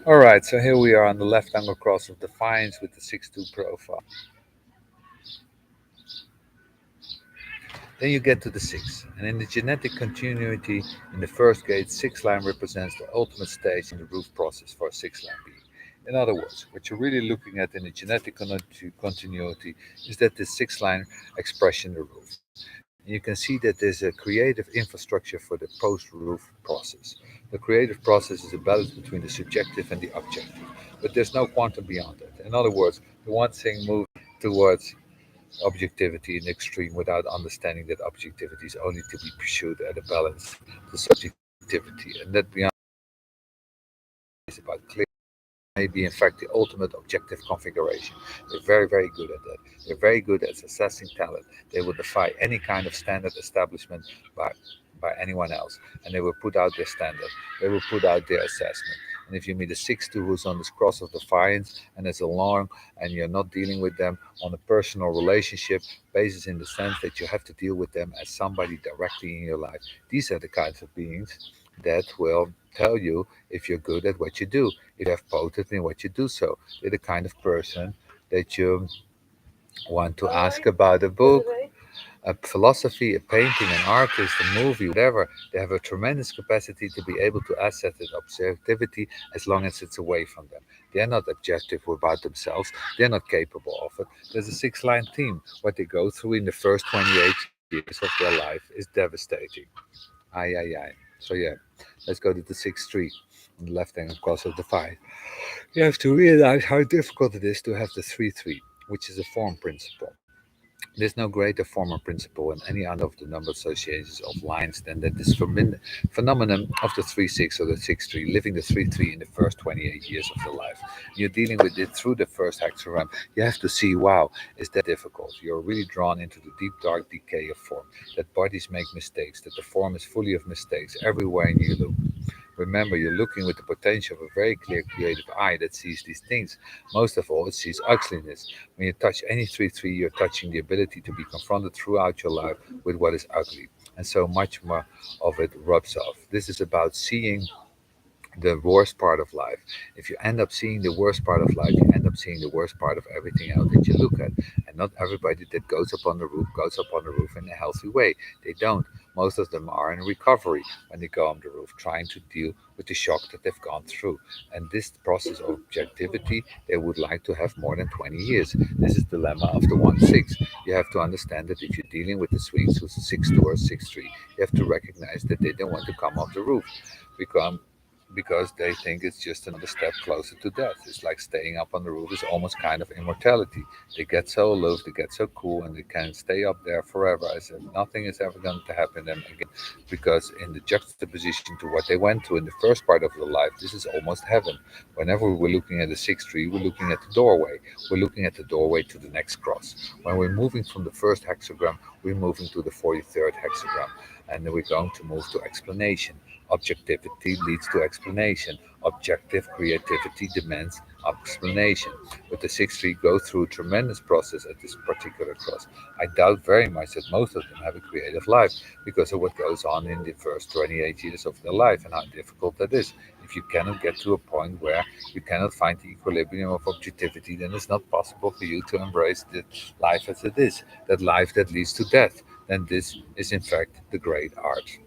All right, so here we are on the left angle cross of Defiance with the 6-2 profile. Then you get to the 6, and in the genetic continuity in the first gate, 6 line represents the ultimate stage in the roof process for a 6 line being. In other words, what you're really looking at in the genetic continuity is that the 6 line expression the roof. And you can see that there's a creative infrastructure for the post roof process. The creative process is a balance between the subjective and the objective, but there's no quantum beyond it. In other words, the one thing moves towards objectivity in the extreme without understanding that objectivity is only to be pursued at a balance to subjectivity, and that beyond is about clear may be in fact the ultimate objective configuration. They're very, very good at that. They're very good at assessing talent. They will defy any kind of standard establishment by anyone else, and they will put out their standard. They will put out their assessment. And if you meet a 6-2 who's on this cross of defiance and is alarmed, and you're not dealing with them on a personal relationship basis in the sense that you have to deal with them as somebody directly in your life, these are the kinds of beings that will tell you if you're good at what you do, if you have potent in what you do. So they're the kind of person that you want to ask about a book, a philosophy, a painting, an artist, a movie, whatever. They have a tremendous capacity to be able to assess it objectivity as long as it's away from them. They're not objective about themselves. They're not capable of it. There's a 6 line theme. What they go through in the first 28 years of their life is devastating. Aye, aye, aye. So yeah, let's go to the 6-3 on the left hand cross of the 5. You have to realize how difficult it is to have the 3-3, which is a form principle. There's no greater form or principle in any other of the number associations of lines than that this phenomenon of the 3-6 or the 6-3, living the 3-3 in the first 28 years of the life. You're dealing with it through the first hexagram. You have to see, wow, is that difficult? You're really drawn into the deep, dark decay of form, that bodies make mistakes, that the form is fully of mistakes everywhere you look. Remember, you're looking with the potential of a very clear creative eye that sees these things. Most of all, it sees ugliness. When you touch any 3-3, you're touching the ability to be confronted throughout your life with what is ugly. And so much more of it rubs off. This is about seeing the worst part of life. If you end up seeing the worst part of life, you end up seeing the worst part of everything else that you look at. And not everybody that goes up on the roof goes up on the roof in a healthy way. They don't. Most of them are in recovery when they go on the roof, trying to deal with the shock that they've gone through. And this process of objectivity, they would like to have more than 20 years. This is the dilemma of the 1-6. You have to understand that if you're dealing with the Swedes who's a 6-2 or 6-3, you have to recognize that they don't want to come off the roof. Become because they think it's just another step closer to death. It's like staying up on the roof is almost kind of immortality. They get so aloof, they get so cool, and they can stay up there forever as if nothing is ever going to happen to them again. Because in the juxtaposition to what they went through in the first part of their life, this is almost heaven. Whenever we're looking at the 6-3, we're looking at the doorway. We're looking at the doorway to the next cross. When we're moving from the first hexagram, we're moving to the 43rd hexagram. And then we're going to move to explanation. Objectivity leads to explanation. Objective creativity demands explanation. But the 6-3 go through a tremendous process at this particular cross. I doubt very much that most of them have a creative life because of what goes on in the first 28 years of their life and how difficult that is. If you cannot get to a point where you cannot find the equilibrium of objectivity, then it's not possible for you to embrace the life as it is, that life that leads to death. Then this is in fact the great art.